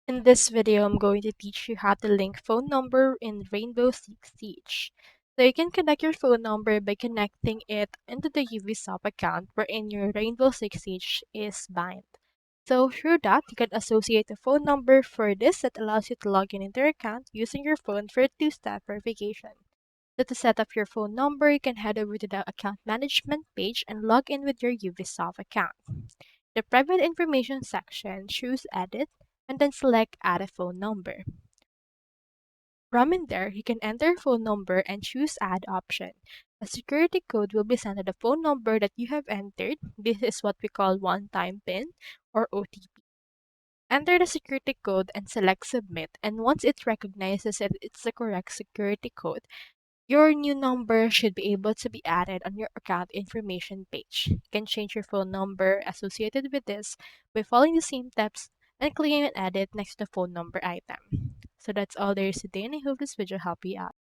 In this video, I'm going to teach you how to link phone number in Rainbow Six Siege. So you can connect your phone number by connecting it into the Ubisoft account wherein your Rainbow Six Siege is bind. So through that, you can associate a phone number for this that allows you to log in into your account using your phone for two-step verification. So to set up your phone number, you can head over to the account management page and log in with your Ubisoft account. The private information section, choose edit and then select add a phone number. From in there, you can enter your phone number and choose add option. A security code will be sent to the phone number that you have entered. This is what we call one-time PIN or OTP. Enter the security code and select submit, and once it recognizes that it's the correct security code, your new number should be able to be added on your account information page. You can change your phone number associated with this by following the same steps and clicking on edit next to the phone number item. So that's all there is today, and I hope this video helped you out.